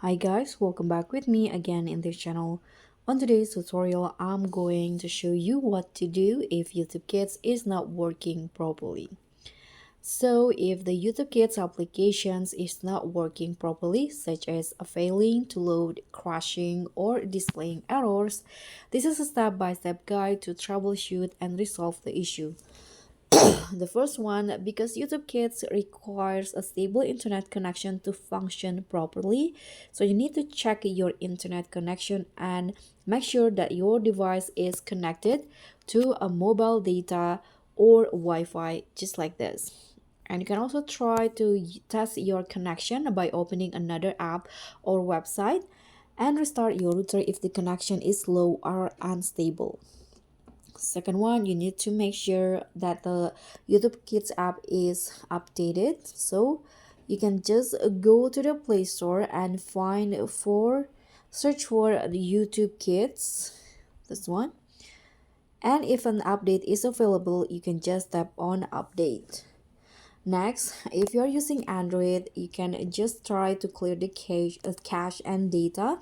Hi guys, welcome back with me again in this channel. On today's tutorial, I'm going to show you what to do if YouTube Kids is not working properly. So if the YouTube Kids applications is not working properly, such as failing to load, crashing, or displaying errors, this is a step-by-step guide to troubleshoot and resolve the issue. The first one, because YouTube Kids requires a stable internet connection to function properly, so you need to check your internet connection and make sure that your device is connected to a mobile data or Wi-Fi, just like this. And you can also try to test your connection by opening another app or website and restart your router if the connection is slow or unstable. Second one, you need to make sure that the YouTube Kids app is updated. So you can just go to the Play Store and search for the YouTube Kids, this one. And if an update is available, you can just tap on update. Next, if you're using Android, you can just try to clear the cache and data,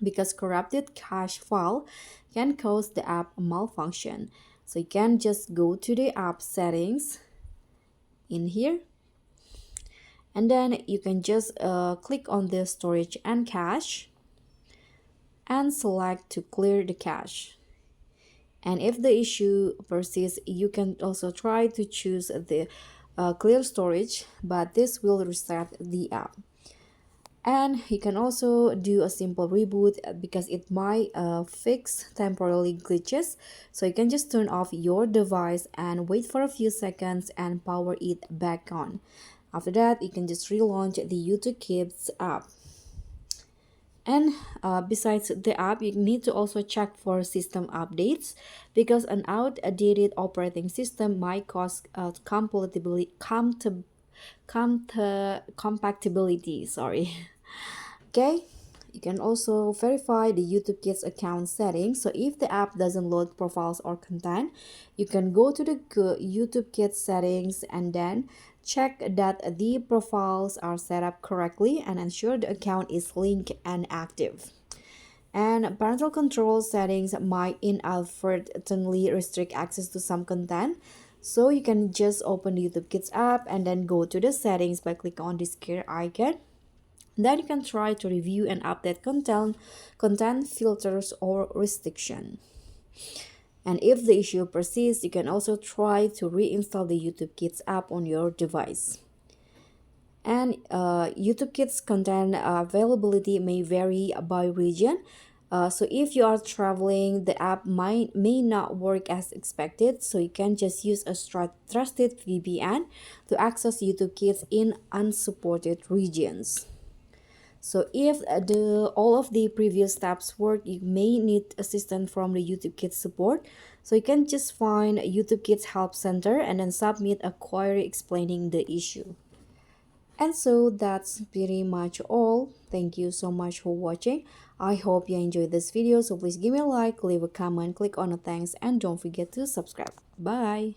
because corrupted cache file can cause the app malfunction. So you can just go to the app settings in here, and then you can just click on the storage and cache and select to clear the cache. And if the issue persists, you can also try to choose the clear storage, but this will reset the app. And you can also do a simple reboot because it might fix temporary glitches. So you can just turn off your device and wait for a few seconds and power it back on. After that, you can just relaunch the YouTube Kids app. And besides the app, you need to also check for system updates, because an outdated operating system might cause compatibility. Sorry. Okay, you can also verify the YouTube Kids account settings. So if the app doesn't load profiles or content, you can go to the YouTube Kids settings and then check that the profiles are set up correctly and ensure the account is linked and active. And parental control settings might inadvertently restrict access to some content. So you can just open the YouTube Kids app and then go to the settings by clicking on this gear icon. Then you can try to review and update content filters or restriction. And if the issue persists, you can also try to reinstall the YouTube Kids app on your device. And YouTube Kids content availability may vary by region. So if you are traveling, the app may not work as expected. So you can just use a trusted VPN to access YouTube Kids in unsupported regions. So if all of the previous steps work, you may need assistance from the YouTube Kids support. So you can just find YouTube Kids Help Center and then submit a query explaining the issue. And so that's pretty much all. Thank you so much for watching. I hope you enjoyed this video. So please give me a like, leave a comment, click on a thanks, and don't forget to subscribe. Bye.